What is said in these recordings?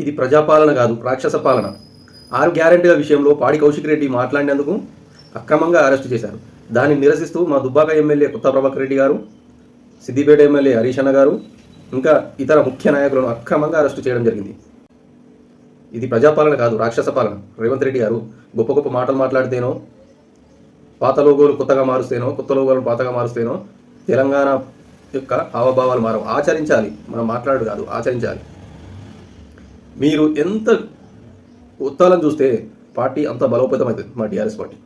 ఇది ప్రజాపాలన కాదు, రాక్షస పాలన. 6 గ్యారెంటీల విషయంలో పాడి కౌశిక్ రెడ్డి మాట్లాడినందుకు అక్రమంగా అరెస్టు చేశారు. దాన్ని నిరసిస్తూ మా దుబ్బాక ఎమ్మెల్యే కొత్త ప్రభాకర్ రెడ్డి గారు, సిద్దిపేట ఎమ్మెల్యే హరీష్ అన్న గారు, ఇంకా ఇతర ముఖ్య నాయకులను అక్రమంగా అరెస్టు చేయడం జరిగింది. ఇది ప్రజాపాలన కాదు, రాక్షస పాలన. రేవంత్ రెడ్డి గారు గొప్ప గొప్ప మాటలు మాట్లాడితేనో, పాత లోగోలు కొత్తగా మారుస్తేనో, కొత్త లోగోలు పాతగా మారుస్తేనో తెలంగాణ యొక్క హావభావాలు మారవు. ఆచరించాలి, మనం మాట్లాడు కాదు, ఆచరించాలి. మీరు ఎంత ఉత్తాలను చూస్తే పార్టీ అంత బలోపేతమవుతుంది. మా టీఆర్ఎస్ పార్టీ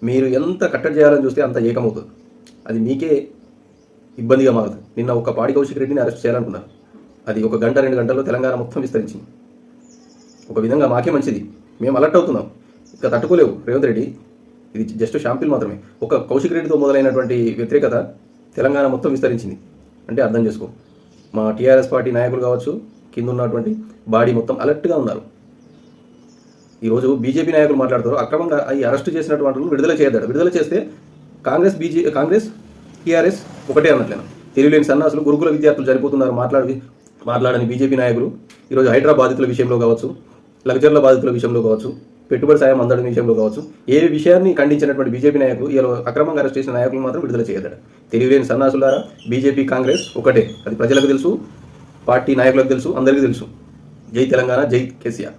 మీరు ఎంత కట్టడి చేయాలని చూస్తే అంత ఏకమవుతుంది. అది మీకే ఇబ్బందిగా మారుతుంది. నిన్న ఒక పాడి కౌశిక్ రెడ్డిని అరెస్ట్ చేయాలనుకున్నారు. అది 1 గంట 2 గంటల్లో తెలంగాణ మొత్తం విస్తరించింది. ఒక విధంగా మాకే మంచిది, మేము అలర్ట్ అవుతున్నాం. ఇంకా తట్టుకోలేవు రేవంత్ రెడ్డి. ఇది జస్ట్ షాంపిల్ మాత్రమే. ఒక కౌశిక్ రెడ్డితో మొదలైనటువంటి వ్యతిరేకత తెలంగాణ మొత్తం విస్తరించింది అంటే అర్థం చేసుకో. మా టీఆర్ఎస్ పార్టీ నాయకులు కావచ్చు, కింద ఉన్నటువంటి బాడీ మొత్తం అలర్ట్గా ఉన్నారు. ఈరోజు బీజేపీ నాయకులు మాట్లాడుతారు అక్రమంగా ఈ అరెస్టు చేసినటువంటి విడుదల చేయద్దాడు. విడుదల చేస్తే కాంగ్రెస్ టీఆర్ఎస్ ఒకటే అన్నట్లేనా? తెలియలేని సన్నాసులు, గురుకుల విద్యార్థులు చనిపోతున్నారు మాట్లాడని బీజేపీ నాయకులు ఈరోజు హైడ్రా బాధితుల విషయంలో కావచ్చు, లగ్జర్ల బాధితుల విషయంలో కావచ్చు, పెట్టుబడి సాయం అందడం విషయంలో కావచ్చు, ఏ విషయాన్ని ఖండించినటువంటి బీజేపీ నాయకులు ఇలా అక్రమంగా అరెస్ట్ చేసిన నాయకులు మాత్రం విడుదల చేయద్దాడు. తెలియలేని సన్నాసులారా, బీజేపీ కాంగ్రెస్ ఒకటే. అది ప్రజలకు తెలుసు, పార్టీ నాయకులకు తెలుసు, అందరికీ తెలుసు. జై తెలంగాణ, జై కేసీఆర్.